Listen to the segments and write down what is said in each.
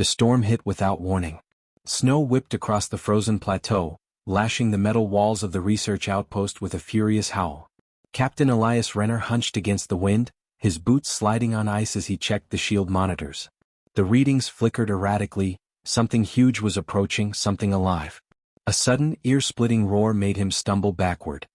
The storm hit without warning. Snow whipped across the frozen plateau, lashing the metal walls of the research outpost with a furious howl. Captain Elias Renner hunched against the wind, his boots sliding on ice as he checked the shield monitors. The readings flickered erratically. Something huge was approaching, something alive. A sudden, ear-splitting roar made him stumble backward.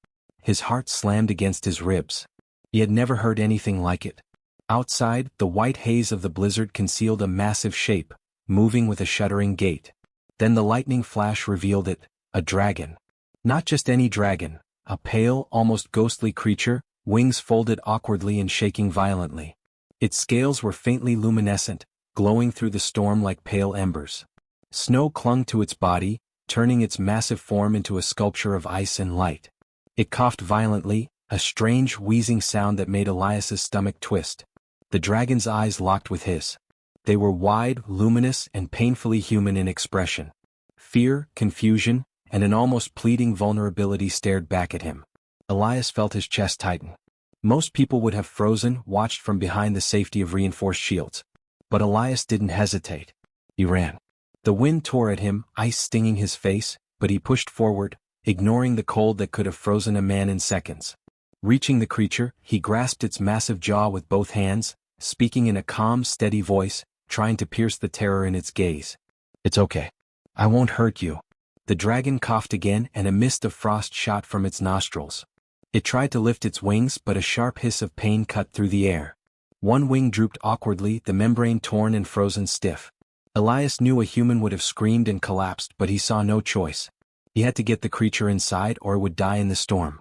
His heart slammed against his ribs. He had never heard anything like it. Outside, the white haze of the blizzard concealed a massive shape, moving with a shuddering gait. Then the lightning flash revealed it, a dragon. Not just any dragon, a pale, almost ghostly creature, wings folded awkwardly and shaking violently. Its scales were faintly luminescent, glowing through the storm like pale embers. Snow clung to its body, turning its massive form into a sculpture of ice and light. It coughed violently, a strange, wheezing sound that made Elias's stomach twist. The dragon's eyes locked with his. They were wide, luminous, and painfully human in expression. Fear, confusion, and an almost pleading vulnerability stared back at him. Elias felt his chest tighten. Most people would have frozen, watched from behind the safety of reinforced shields. But Elias didn't hesitate. He ran. The wind tore at him, ice stinging his face, but he pushed forward, ignoring the cold that could have frozen a man in seconds. Reaching the creature, he grasped its massive jaw with both hands, speaking in a calm, steady voice, trying to pierce the terror in its gaze. "It's okay. I won't hurt you." The dragon coughed again and a mist of frost shot from its nostrils. It tried to lift its wings, but a sharp hiss of pain cut through the air. One wing drooped awkwardly, the membrane torn and frozen stiff. Elias knew a human would have screamed and collapsed, but he saw no choice. He had to get the creature inside or it would die in the storm.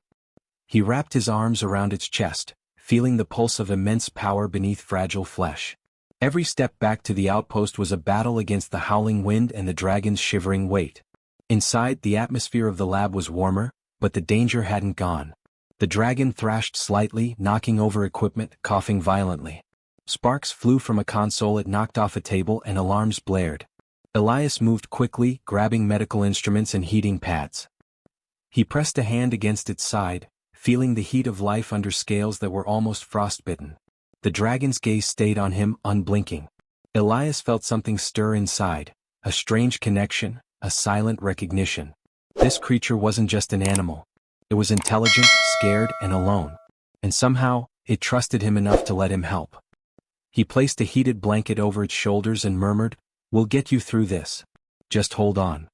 He wrapped his arms around its chest, feeling the pulse of immense power beneath fragile flesh. Every step back to the outpost was a battle against the howling wind and the dragon's shivering weight. Inside, the atmosphere of the lab was warmer, but the danger hadn't gone. The dragon thrashed slightly, knocking over equipment, coughing violently. Sparks flew from a console it knocked off a table and alarms blared. Elias moved quickly, grabbing medical instruments and heating pads. He pressed a hand against its side, feeling the heat of life under scales that were almost frostbitten. The dragon's gaze stayed on him, unblinking. Elias felt something stir inside, a strange connection, a silent recognition. This creature wasn't just an animal. It was intelligent, scared, and alone. And somehow, it trusted him enough to let him help. He placed a heated blanket over its shoulders and murmured, "We'll get you through this. Just hold on."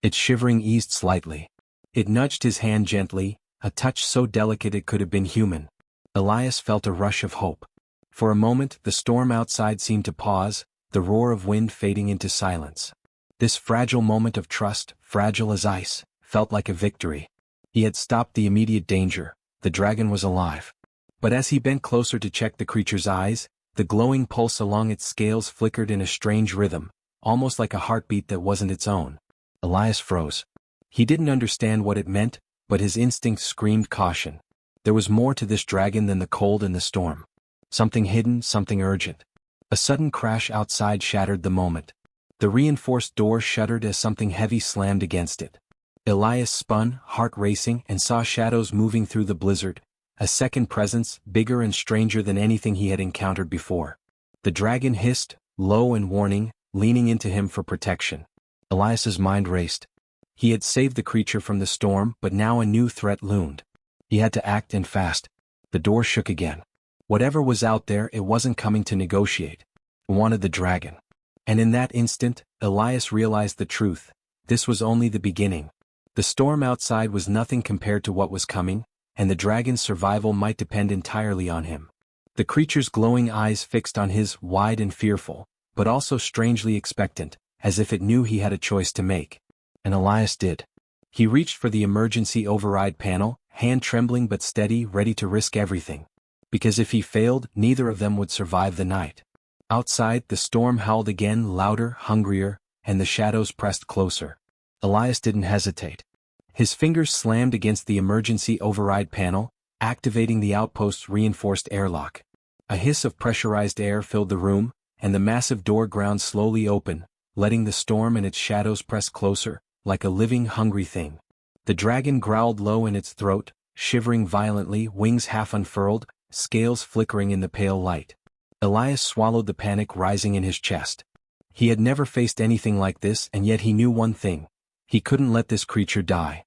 Its shivering eased slightly. It nudged his hand gently, a touch so delicate it could have been human. Elias felt a rush of hope. For a moment, the storm outside seemed to pause, the roar of wind fading into silence. This fragile moment of trust, fragile as ice, felt like a victory. He had stopped the immediate danger. The dragon was alive. But as he bent closer to check the creature's eyes, the glowing pulse along its scales flickered in a strange rhythm, almost like a heartbeat that wasn't its own. Elias froze. He didn't understand what it meant, but his instinct screamed caution. There was more to this dragon than the cold and the storm. Something hidden, something urgent. A sudden crash outside shattered the moment. The reinforced door shuddered as something heavy slammed against it. Elias spun, heart racing, and saw shadows moving through the blizzard, a second presence, bigger and stranger than anything he had encountered before. The dragon hissed, low and warning, leaning into him for protection. Elias's mind raced. He had saved the creature from the storm, but now a new threat loomed. He had to act and fast. The door shook again. Whatever was out there, it wasn't coming to negotiate. It wanted the dragon. And in that instant, Elias realized the truth. This was only the beginning. The storm outside was nothing compared to what was coming, and the dragon's survival might depend entirely on him. The creature's glowing eyes fixed on his, wide and fearful, but also strangely expectant, as if it knew he had a choice to make. And Elias did. He reached for the emergency override panel, hand trembling but steady, ready to risk everything. Because if he failed, neither of them would survive the night. Outside, the storm howled again, louder, hungrier, and the shadows pressed closer. Elias didn't hesitate. His fingers slammed against the emergency override panel, activating the outpost's reinforced airlock. A hiss of pressurized air filled the room, and the massive door ground slowly open, letting the storm and its shadows press closer, like a living, hungry thing. The dragon growled low in its throat, shivering violently, wings half unfurled, scales flickering in the pale light. Elias swallowed the panic rising in his chest. He had never faced anything like this, and yet he knew one thing. He couldn't let this creature die.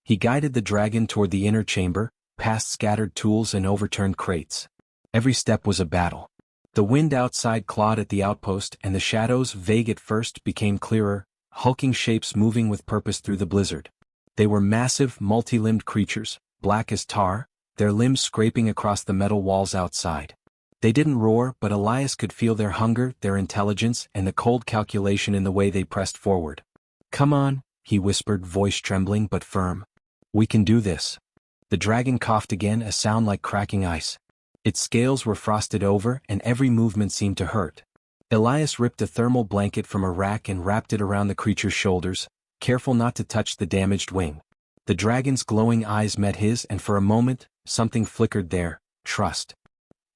He guided the dragon toward the inner chamber, past scattered tools and overturned crates. Every step was a battle. The wind outside clawed at the outpost, and the shadows, vague at first, became clearer, hulking shapes moving with purpose through the blizzard. They were massive, multi-limbed creatures, black as tar, their limbs scraping across the metal walls outside. They didn't roar, but Elias could feel their hunger, their intelligence, and the cold calculation in the way they pressed forward. "Come on," he whispered, voice trembling but firm. "We can do this." The dragon coughed again, a sound like cracking ice. Its scales were frosted over, and every movement seemed to hurt. Elias ripped a thermal blanket from a rack and wrapped it around the creature's shoulders, careful not to touch the damaged wing. The dragon's glowing eyes met his, and for a moment, something flickered there: trust.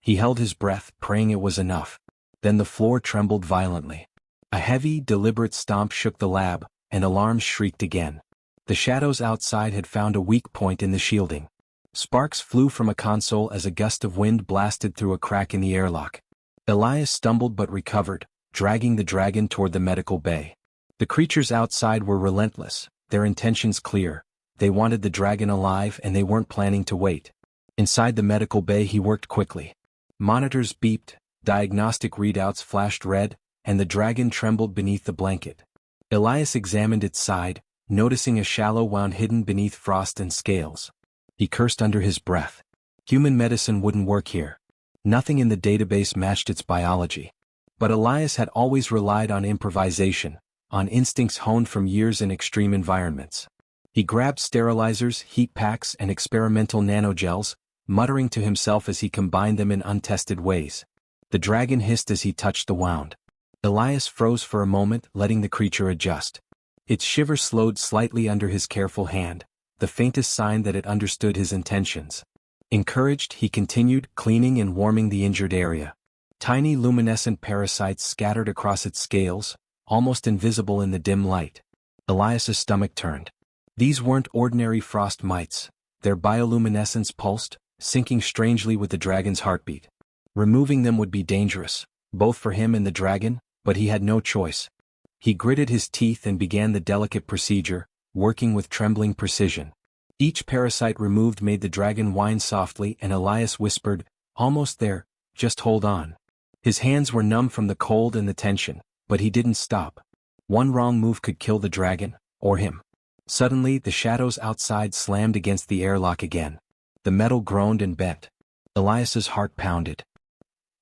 He held his breath, praying it was enough. Then the floor trembled violently. A heavy, deliberate stomp shook the lab, and alarms shrieked again. The shadows outside had found a weak point in the shielding. Sparks flew from a console as a gust of wind blasted through a crack in the airlock. Elias stumbled but recovered, dragging the dragon toward the medical bay. The creatures outside were relentless, their intentions clear. They wanted the dragon alive, and they weren't planning to wait. Inside the medical bay he worked quickly. Monitors beeped, diagnostic readouts flashed red, and the dragon trembled beneath the blanket. Elias examined its side, noticing a shallow wound hidden beneath frost and scales. He cursed under his breath. Human medicine wouldn't work here. Nothing in the database matched its biology. But Elias had always relied on improvisation, on instincts honed from years in extreme environments. He grabbed sterilizers, heat packs, and experimental nanogels, muttering to himself as he combined them in untested ways. The dragon hissed as he touched the wound. Elias froze for a moment, letting the creature adjust. Its shiver slowed slightly under his careful hand, the faintest sign that it understood his intentions. Encouraged, he continued, cleaning and warming the injured area. Tiny luminescent parasites scattered across its scales, almost invisible in the dim light. Elias's stomach turned. These weren't ordinary frost mites. Their bioluminescence pulsed, syncing strangely with the dragon's heartbeat. Removing them would be dangerous, both for him and the dragon, but he had no choice. He gritted his teeth and began the delicate procedure, working with trembling precision. Each parasite removed made the dragon whine softly, and Elias whispered, "Almost there, just hold on." His hands were numb from the cold and the tension, but he didn't stop. One wrong move could kill the dragon, or him. Suddenly, the shadows outside slammed against the airlock again. The metal groaned and bent. Elias's heart pounded.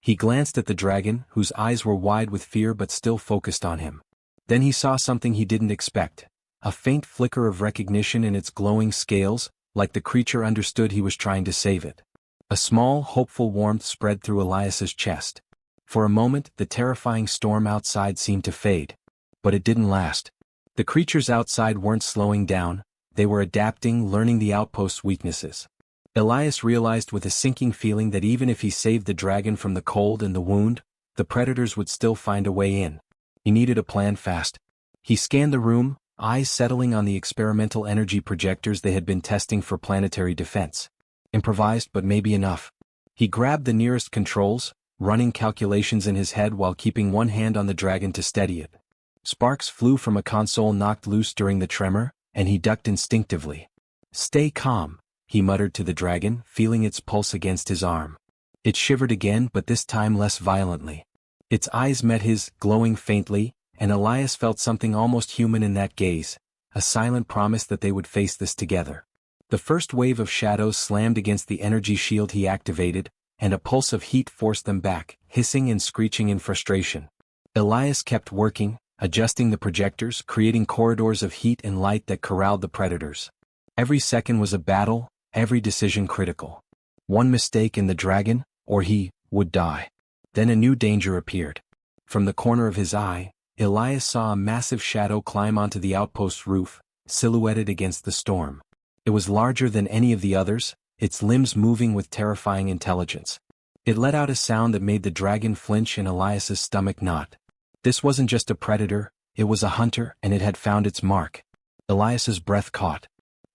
He glanced at the dragon, whose eyes were wide with fear but still focused on him. Then he saw something he didn't expect. A faint flicker of recognition in its glowing scales, like the creature understood he was trying to save it. A small, hopeful warmth spread through Elias's chest. For a moment, the terrifying storm outside seemed to fade. But it didn't last. The creatures outside weren't slowing down, they were adapting, learning the outpost's weaknesses. Elias realized with a sinking feeling that even if he saved the dragon from the cold and the wound, the predators would still find a way in. He needed a plan fast. He scanned the room, eyes settling on the experimental energy projectors they had been testing for planetary defense. Improvised, but maybe enough. He grabbed the nearest controls, running calculations in his head while keeping one hand on the dragon to steady it. Sparks flew from a console knocked loose during the tremor, and he ducked instinctively. "Stay calm," he muttered to the dragon, feeling its pulse against his arm. It shivered again, but this time less violently. Its eyes met his, glowing faintly, and Elias felt something almost human in that gaze, a silent promise that they would face this together. The first wave of shadows slammed against the energy shield he activated, and a pulse of heat forced them back, hissing and screeching in frustration. Elias kept working, adjusting the projectors, creating corridors of heat and light that corralled the predators. Every second was a battle, every decision critical. One mistake and the dragon, or he, would die. Then a new danger appeared. From the corner of his eye, Elias saw a massive shadow climb onto the outpost's roof, silhouetted against the storm. It was larger than any of the others, its limbs moving with terrifying intelligence. It let out a sound that made the dragon flinch and Elias's stomach knot. This wasn't just a predator, it was a hunter, and it had found its mark. Elias's breath caught.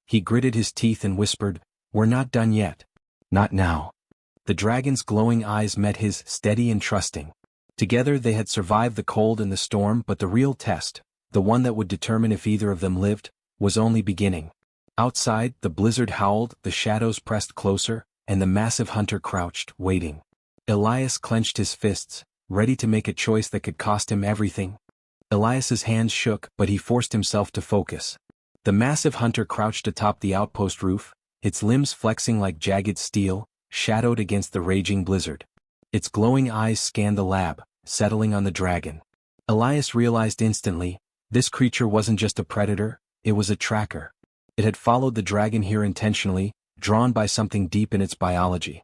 He gritted his teeth and whispered, "We're not done yet." "Not now." The dragon's glowing eyes met his, steady and trusting. Together they had survived the cold and the storm, but the real test, the one that would determine if either of them lived, was only beginning. Outside, the blizzard howled, the shadows pressed closer, and the massive hunter crouched, waiting. Elias clenched his fists, ready to make a choice that could cost him everything. Elias's hands shook, but he forced himself to focus. The massive hunter crouched atop the outpost roof, its limbs flexing like jagged steel, shadowed against the raging blizzard. Its glowing eyes scanned the lab, settling on the dragon. Elias realized instantly, this creature wasn't just a predator, it was a tracker. It had followed the dragon here intentionally, drawn by something deep in its biology.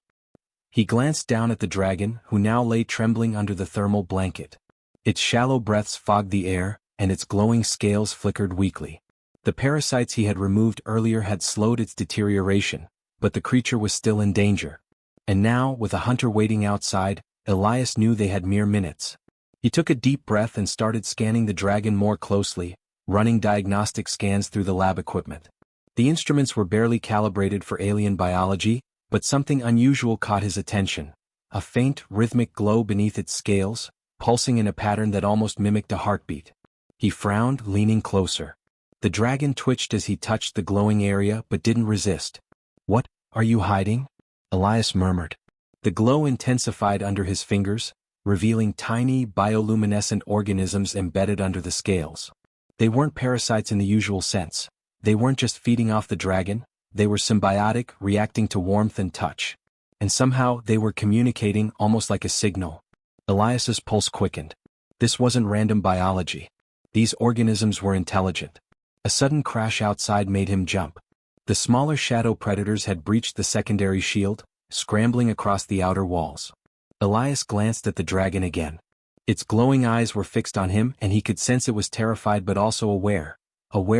He glanced down at the dragon, who now lay trembling under the thermal blanket. Its shallow breaths fogged the air, and its glowing scales flickered weakly. The parasites he had removed earlier had slowed its deterioration, but the creature was still in danger. And now, with a hunter waiting outside, Elias knew they had mere minutes. He took a deep breath and started scanning the dragon more closely, running diagnostic scans through the lab equipment. The instruments were barely calibrated for alien biology, but something unusual caught his attention. A faint, rhythmic glow beneath its scales, pulsing in a pattern that almost mimicked a heartbeat. He frowned, leaning closer. The dragon twitched as he touched the glowing area but didn't resist. "What are you hiding?" Elias murmured. The glow intensified under his fingers, revealing tiny, bioluminescent organisms embedded under the scales. They weren't parasites in the usual sense. They weren't just feeding off the dragon, they were symbiotic, reacting to warmth and touch. And somehow they were communicating almost like a signal. Elias's pulse quickened. This wasn't random biology. These organisms were intelligent. A sudden crash outside made him jump. The smaller shadow predators had breached the secondary shield, scrambling across the outer walls. Elias glanced at the dragon again. Its glowing eyes were fixed on him, and he could sense it was terrified but also aware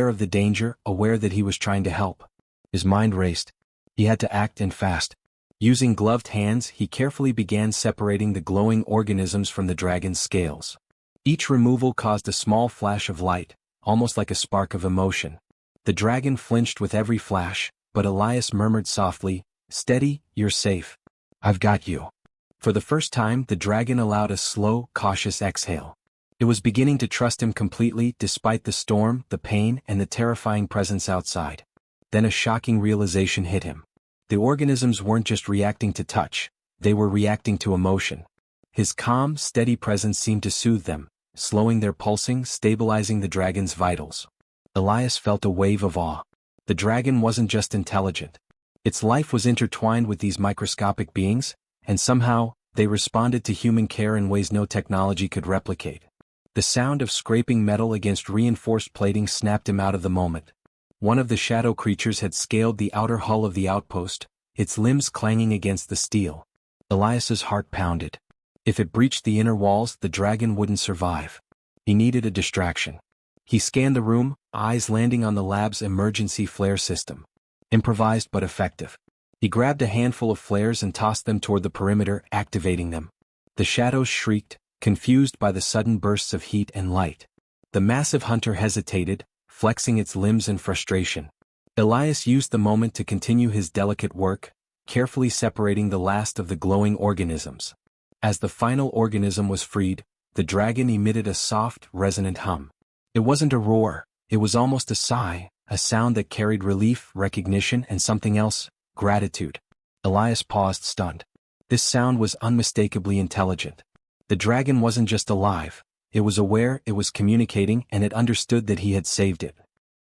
of the danger, aware that he was trying to help. His mind raced. He had to act and fast. Using gloved hands, he carefully began separating the glowing organisms from the dragon's scales. Each removal caused a small flash of light, almost like a spark of emotion. The dragon flinched with every flash, but Elias murmured softly, "Steady, you're safe. I've got you." For the first time, the dragon allowed a slow, cautious exhale. It was beginning to trust him completely, despite the storm, the pain, and the terrifying presence outside. Then a shocking realization hit him. The organisms weren't just reacting to touch, they were reacting to emotion. His calm, steady presence seemed to soothe them, slowing their pulsing, stabilizing the dragon's vitals. Elias felt a wave of awe. The dragon wasn't just intelligent. Its life was intertwined with these microscopic beings, and somehow, they responded to human care in ways no technology could replicate. The sound of scraping metal against reinforced plating snapped him out of the moment. One of the shadow creatures had scaled the outer hull of the outpost, its limbs clanging against the steel. Elias's heart pounded. If it breached the inner walls, the dragon wouldn't survive. He needed a distraction. He scanned the room, eyes landing on the lab's emergency flare system. Improvised but effective. He grabbed a handful of flares and tossed them toward the perimeter, activating them. The shadows shrieked, confused by the sudden bursts of heat and light. The massive hunter hesitated, flexing its limbs in frustration. Elias used the moment to continue his delicate work, carefully separating the last of the glowing organisms. As the final organism was freed, the dragon emitted a soft, resonant hum. It wasn't a roar, it was almost a sigh, a sound that carried relief, recognition, and something else, gratitude. Elias paused, stunned. This sound was unmistakably intelligent. The dragon wasn't just alive, it was aware, it was communicating, and it understood that he had saved it.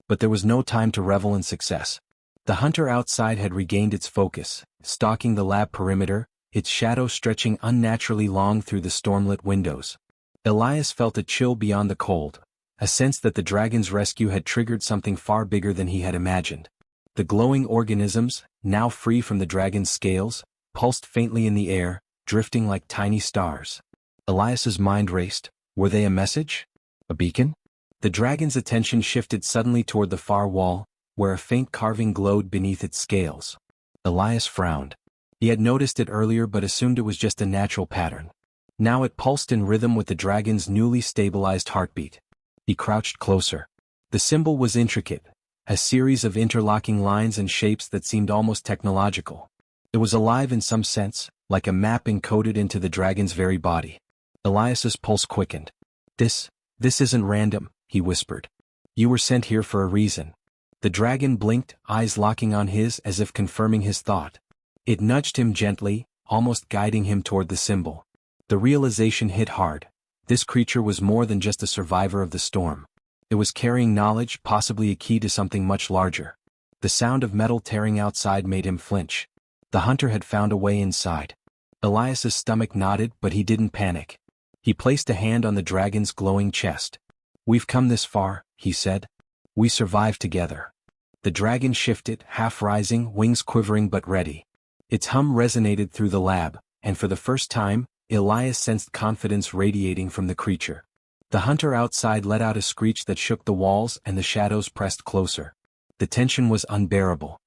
But there was no time to revel in success. The hunter outside had regained its focus, stalking the lab perimeter, its shadow stretching unnaturally long through the stormlit windows. Elias felt a chill beyond the cold, a sense that the dragon's rescue had triggered something far bigger than he had imagined. The glowing organisms, now free from the dragon's scales, pulsed faintly in the air, drifting like tiny stars. Elias's mind raced. Were they a message? A beacon? The dragon's attention shifted suddenly toward the far wall, where a faint carving glowed beneath its scales. Elias frowned. He had noticed it earlier but assumed it was just a natural pattern. Now it pulsed in rhythm with the dragon's newly stabilized heartbeat. He crouched closer. The symbol was intricate, a series of interlocking lines and shapes that seemed almost technological. It was alive in some sense, like a map encoded into the dragon's very body. Elias's pulse quickened. This isn't random, he whispered. You were sent here for a reason. The dragon blinked, eyes locking on his as if confirming his thought. It nudged him gently, almost guiding him toward the symbol. The realization hit hard. This creature was more than just a survivor of the storm. It was carrying knowledge, possibly a key to something much larger. The sound of metal tearing outside made him flinch. The hunter had found a way inside. Elias's stomach nodded, but he didn't panic. He placed a hand on the dragon's glowing chest. We've come this far, he said. We survived together. The dragon shifted, half rising, wings quivering but ready. Its hum resonated through the lab, and for the first time, Elias sensed confidence radiating from the creature. The hunter outside let out a screech that shook the walls and the shadows pressed closer. The tension was unbearable.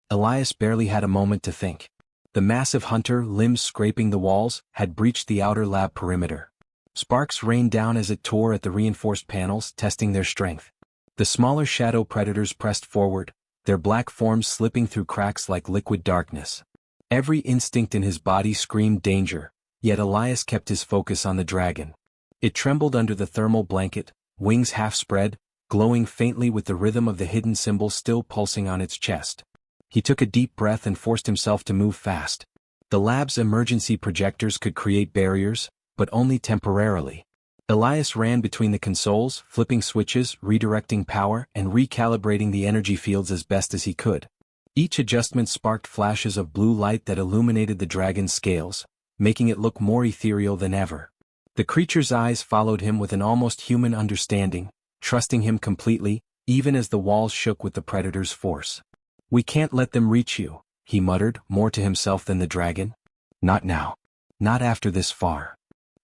Elias barely had a moment to think. The massive hunter, limbs scraping the walls, had breached the outer lab perimeter. Sparks rained down as it tore at the reinforced panels, testing their strength. The smaller shadow predators pressed forward, their black forms slipping through cracks like liquid darkness. Every instinct in his body screamed danger, yet Elias kept his focus on the dragon. It trembled under the thermal blanket, wings half spread, glowing faintly with the rhythm of the hidden symbol still pulsing on its chest. He took a deep breath and forced himself to move fast. The lab's emergency projectors could create barriers, but only temporarily. Elias ran between the consoles, flipping switches, redirecting power, and recalibrating the energy fields as best as he could. Each adjustment sparked flashes of blue light that illuminated the dragon's scales, making it look more ethereal than ever. The creature's eyes followed him with an almost human understanding, trusting him completely, even as the walls shook with the predator's force. We can't let them reach you, he muttered, more to himself than the dragon. Not now. Not after this far.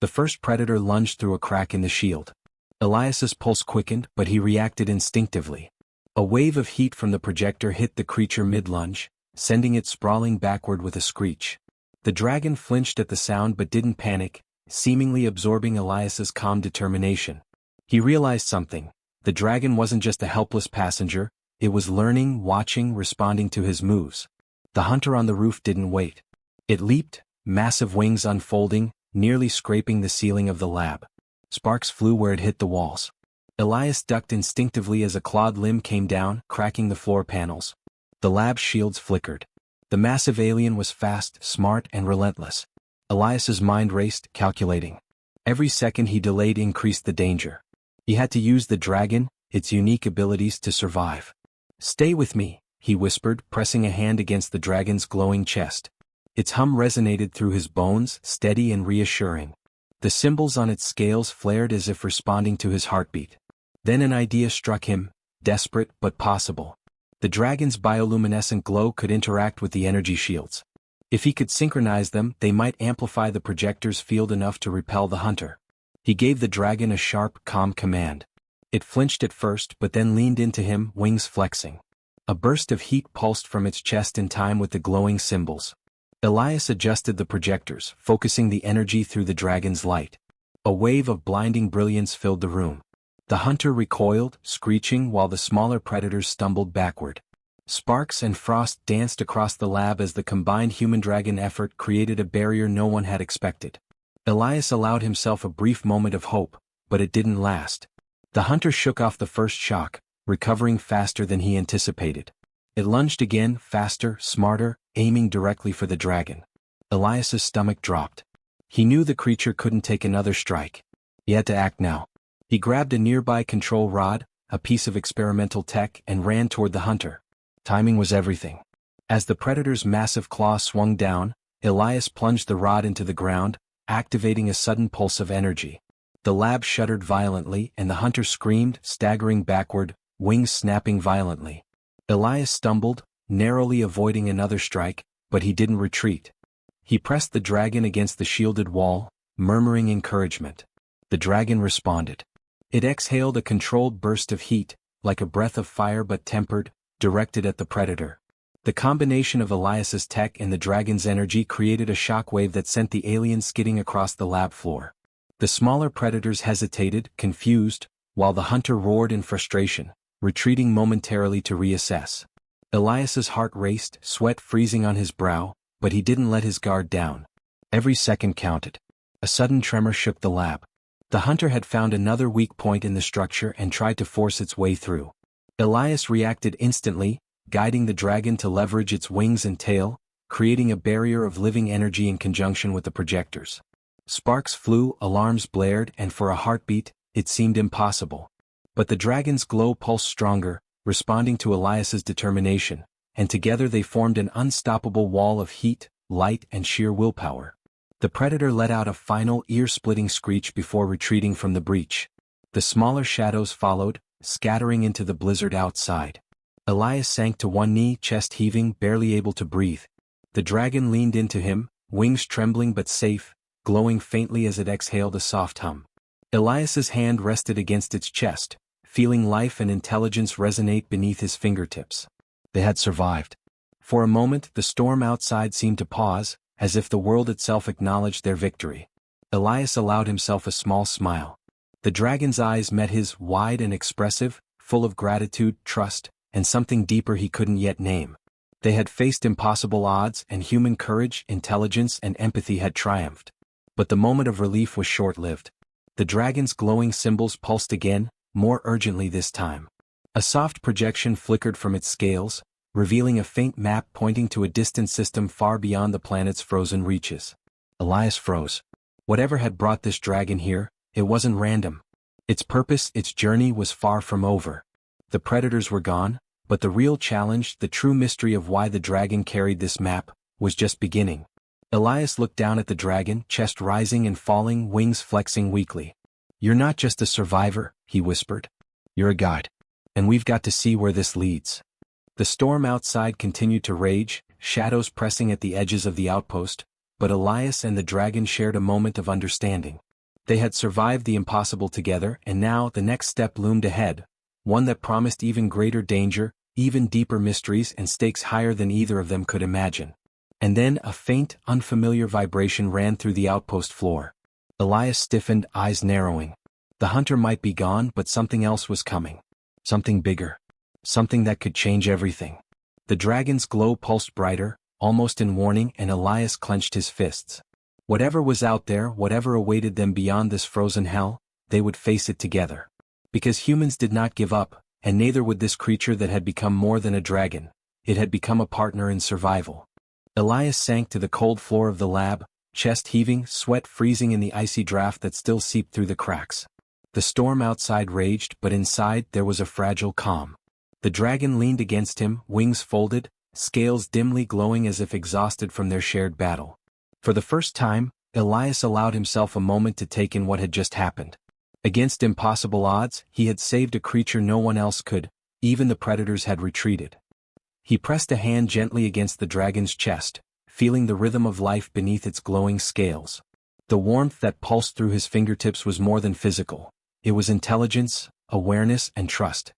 The first predator lunged through a crack in the shield. Elias's pulse quickened, but he reacted instinctively. A wave of heat from the projector hit the creature mid-lunge, sending it sprawling backward with a screech. The dragon flinched at the sound but didn't panic, seemingly absorbing Elias's calm determination. He realized something. The dragon wasn't just a helpless passenger, it was learning, watching, responding to his moves. The hunter on the roof didn't wait. It leaped, massive wings unfolding, nearly scraping the ceiling of the lab. Sparks flew where it hit the walls. Elias ducked instinctively as a clawed limb came down, cracking the floor panels. The lab's shields flickered. The massive alien was fast, smart, and relentless. Elias's mind raced, calculating. Every second he delayed increased the danger. He had to use the dragon, its unique abilities to survive. Stay with me, he whispered, pressing a hand against the dragon's glowing chest. Its hum resonated through his bones, steady and reassuring. The symbols on its scales flared as if responding to his heartbeat. Then an idea struck him, desperate but possible. The dragon's bioluminescent glow could interact with the energy shields. If he could synchronize them, they might amplify the projector's field enough to repel the hunter. He gave the dragon a sharp, calm command. It flinched at first but then leaned into him, wings flexing. A burst of heat pulsed from its chest in time with the glowing symbols. Elias adjusted the projectors, focusing the energy through the dragon's light. A wave of blinding brilliance filled the room. The hunter recoiled, screeching, while the smaller predators stumbled backward. Sparks and frost danced across the lab as the combined human-dragon effort created a barrier no one had expected. Elias allowed himself a brief moment of hope, but it didn't last. The hunter shook off the first shock, recovering faster than he anticipated. It lunged again, faster, smarter, aiming directly for the dragon. Elias's stomach dropped. He knew the creature couldn't take another strike. He had to act now. He grabbed a nearby control rod, a piece of experimental tech, and ran toward the hunter. Timing was everything. As the predator's massive claw swung down, Elias plunged the rod into the ground, activating a sudden pulse of energy. The lab shuddered violently and the hunter screamed, staggering backward, wings snapping violently. Elias stumbled, narrowly avoiding another strike, but he didn't retreat. He pressed the dragon against the shielded wall, murmuring encouragement. The dragon responded. It exhaled a controlled burst of heat, like a breath of fire but tempered, directed at the predator. The combination of Elias's tech and the dragon's energy created a shockwave that sent the alien skidding across the lab floor. The smaller predators hesitated, confused, while the hunter roared in frustration, retreating momentarily to reassess. Elias's heart raced, sweat freezing on his brow, but he didn't let his guard down. Every second counted. A sudden tremor shook the lab. The hunter had found another weak point in the structure and tried to force its way through. Elias reacted instantly, guiding the dragon to leverage its wings and tail, creating a barrier of living energy in conjunction with the projectors. Sparks flew, alarms blared, and for a heartbeat, it seemed impossible. But the dragon's glow pulsed stronger, responding to Elias's determination, and together they formed an unstoppable wall of heat, light, and sheer willpower. The predator let out a final ear-splitting screech before retreating from the breach. The smaller shadows followed, scattering into the blizzard outside. Elias sank to one knee, chest heaving, barely able to breathe. The dragon leaned into him, wings trembling but safe, glowing faintly as it exhaled a soft hum. Elias's hand rested against its chest, feeling life and intelligence resonate beneath his fingertips. They had survived. For a moment, the storm outside seemed to pause, as if the world itself acknowledged their victory. Elias allowed himself a small smile. The dragon's eyes met his, wide and expressive, full of gratitude, trust, and something deeper he couldn't yet name. They had faced impossible odds, and human courage, intelligence, and empathy had triumphed. But the moment of relief was short-lived. The dragon's glowing symbols pulsed again, more urgently this time. A soft projection flickered from its scales, revealing a faint map pointing to a distant system far beyond the planet's frozen reaches. Elias froze. Whatever had brought this dragon here, it wasn't random. Its purpose, its journey was far from over. The predators were gone, but the real challenge, the true mystery of why the dragon carried this map, was just beginning. Elias looked down at the dragon, chest rising and falling, wings flexing weakly. "You're not just a survivor," he whispered. "You're a guide. And we've got to see where this leads." The storm outside continued to rage, shadows pressing at the edges of the outpost, but Elias and the dragon shared a moment of understanding. They had survived the impossible together, and now the next step loomed ahead, one that promised even greater danger, even deeper mysteries, and stakes higher than either of them could imagine. And then a faint, unfamiliar vibration ran through the outpost floor. Elias stiffened, eyes narrowing. The hunter might be gone, but something else was coming. Something bigger. Something that could change everything. The dragon's glow pulsed brighter, almost in warning, and Elias clenched his fists. Whatever was out there, whatever awaited them beyond this frozen hell, they would face it together. Because humans did not give up, and neither would this creature that had become more than a dragon. It had become a partner in survival. Elias sank to the cold floor of the lab, chest heaving, sweat freezing in the icy draft that still seeped through the cracks. The storm outside raged, but inside there was a fragile calm. The dragon leaned against him, wings folded, scales dimly glowing as if exhausted from their shared battle. For the first time, Elias allowed himself a moment to take in what had just happened. Against impossible odds, he had saved a creature no one else could, even the predators had retreated. He pressed a hand gently against the dragon's chest, feeling the rhythm of life beneath its glowing scales. The warmth that pulsed through his fingertips was more than physical. It was intelligence, awareness, and trust.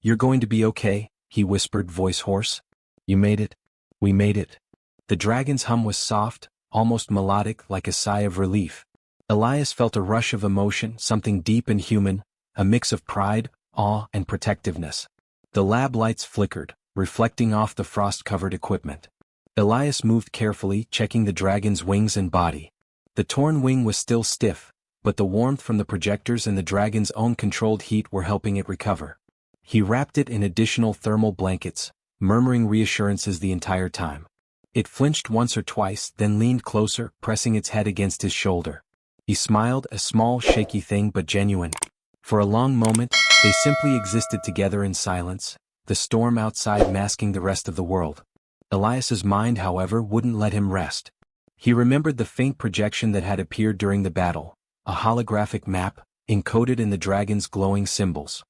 "You're going to be okay," he whispered, voice hoarse. "You made it. We made it." The dragon's hum was soft, almost melodic, like a sigh of relief. Elias felt a rush of emotion, something deep and human, a mix of pride, awe, and protectiveness. The lab lights flickered, reflecting off the frost-covered equipment. Elias moved carefully, checking the dragon's wings and body. The torn wing was still stiff, but the warmth from the projectors and the dragon's own controlled heat were helping it recover. He wrapped it in additional thermal blankets, murmuring reassurances the entire time. It flinched once or twice, then leaned closer, pressing its head against his shoulder. He smiled, a small, shaky thing but genuine. For a long moment, they simply existed together in silence, the storm outside masking the rest of the world. Elias's mind, however, wouldn't let him rest. He remembered the faint projection that had appeared during the battle, a holographic map, encoded in the dragon's glowing symbols.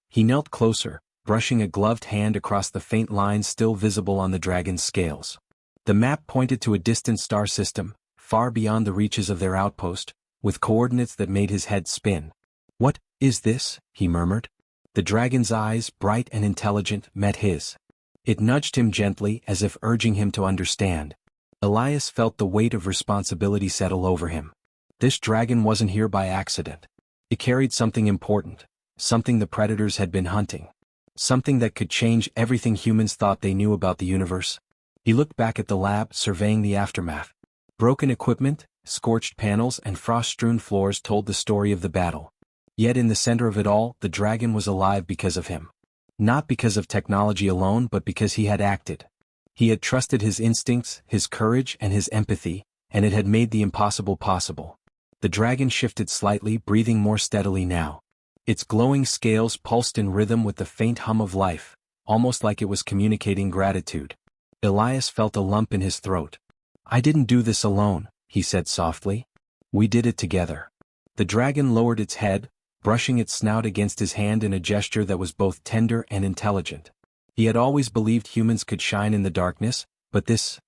He knelt closer, brushing a gloved hand across the faint lines still visible on the dragon's scales. The map pointed to a distant star system, far beyond the reaches of their outpost, with coordinates that made his head spin. "What is this?" he murmured. The dragon's eyes, bright and intelligent, met his. It nudged him gently, as if urging him to understand. Elias felt the weight of responsibility settle over him. This dragon wasn't here by accident. It carried something important, something the predators had been hunting. Something that could change everything humans thought they knew about the universe. He looked back at the lab, surveying the aftermath. Broken equipment, scorched panels and frost-strewn floors told the story of the battle. Yet in the center of it all, the dragon was alive because of him. Not because of technology alone, but because he had acted. He had trusted his instincts, his courage, and his empathy, and it had made the impossible possible. The dragon shifted slightly, breathing more steadily now. Its glowing scales pulsed in rhythm with the faint hum of life, almost like it was communicating gratitude. Elias felt a lump in his throat. "I didn't do this alone," he said softly. "We did it together." The dragon lowered its head, brushing its snout against his hand in a gesture that was both tender and intelligent. He had always believed humans could shine in the darkness, but this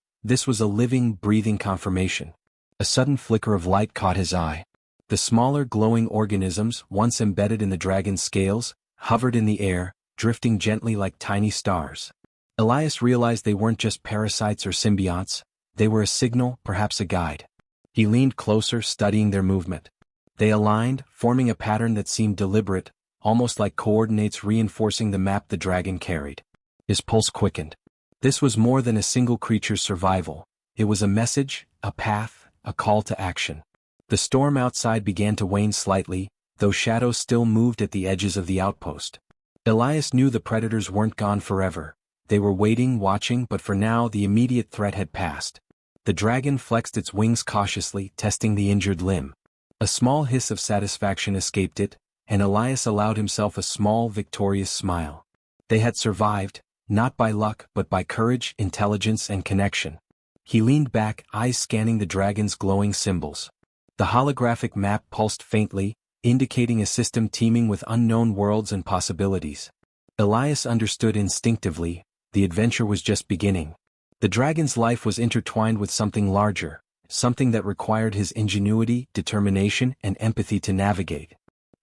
was a living, breathing confirmation. A sudden flicker of light caught his eye. The smaller glowing organisms, once embedded in the dragon's scales, hovered in the air, drifting gently like tiny stars. Elias realized they weren't just parasites or symbionts, they were a signal, perhaps a guide. He leaned closer, studying their movement. They aligned, forming a pattern that seemed deliberate, almost like coordinates reinforcing the map the dragon carried. His pulse quickened. This was more than a single creature's survival. It was a message, a path, a call to action. The storm outside began to wane slightly, though shadows still moved at the edges of the outpost. Elias knew the predators weren't gone forever. They were waiting, watching, but for now the immediate threat had passed. The dragon flexed its wings cautiously, testing the injured limb. A small hiss of satisfaction escaped it, and Elias allowed himself a small, victorious smile. They had survived, not by luck but by courage, intelligence, and connection. He leaned back, eyes scanning the dragon's glowing symbols. The holographic map pulsed faintly, indicating a system teeming with unknown worlds and possibilities. Elias understood instinctively, the adventure was just beginning. The dragon's life was intertwined with something larger, something that required his ingenuity, determination, and empathy to navigate.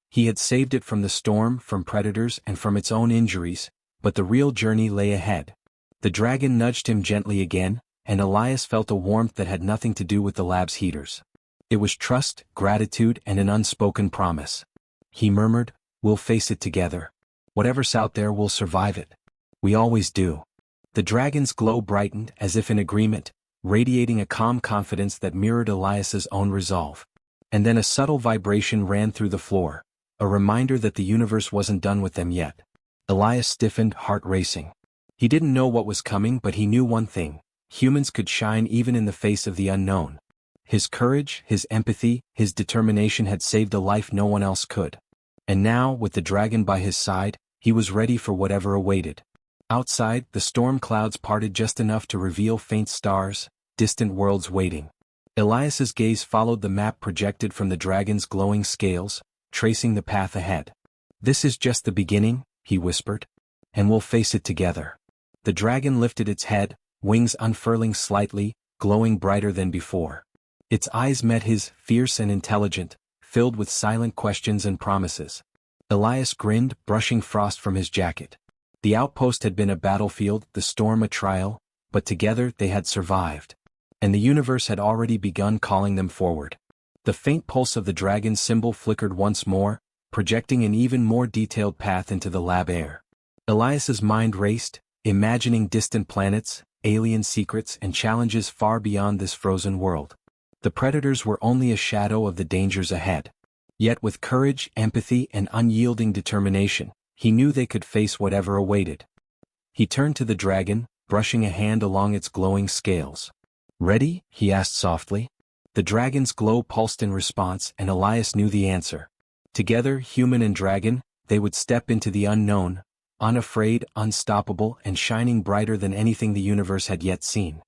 He had saved it from the storm, from predators, and from its own injuries, but the real journey lay ahead. The dragon nudged him gently again, and Elias felt a warmth that had nothing to do with the lab's heaters. It was trust, gratitude, and an unspoken promise. He murmured, "We'll face it together. Whatever's out there, we'll survive it. We always do." The dragon's glow brightened, as if in agreement, radiating a calm confidence that mirrored Elias's own resolve. And then a subtle vibration ran through the floor, a reminder that the universe wasn't done with them yet. Elias stiffened, heart racing. He didn't know what was coming, but he knew one thing: humans could shine even in the face of the unknown. His courage, his empathy, his determination had saved a life no one else could. And now, with the dragon by his side, he was ready for whatever awaited. Outside, the storm clouds parted just enough to reveal faint stars, distant worlds waiting. Elias's gaze followed the map projected from the dragon's glowing scales, tracing the path ahead. "This is just the beginning," he whispered. "And we'll face it together." The dragon lifted its head, wings unfurling slightly, glowing brighter than before. Its eyes met his, fierce and intelligent, filled with silent questions and promises. Elias grinned, brushing frost from his jacket. The outpost had been a battlefield, the storm a trial, but together they had survived. And the universe had already begun calling them forward. The faint pulse of the dragon's symbol flickered once more, projecting an even more detailed path into the lab air. Elias's mind raced, imagining distant planets, alien secrets, and challenges far beyond this frozen world. The predators were only a shadow of the dangers ahead. Yet with courage, empathy, and unyielding determination, he knew they could face whatever awaited. He turned to the dragon, brushing a hand along its glowing scales. "Ready?" he asked softly. The dragon's glow pulsed in response, and Elias knew the answer. Together, human and dragon, they would step into the unknown, unafraid, unstoppable, and shining brighter than anything the universe had yet seen.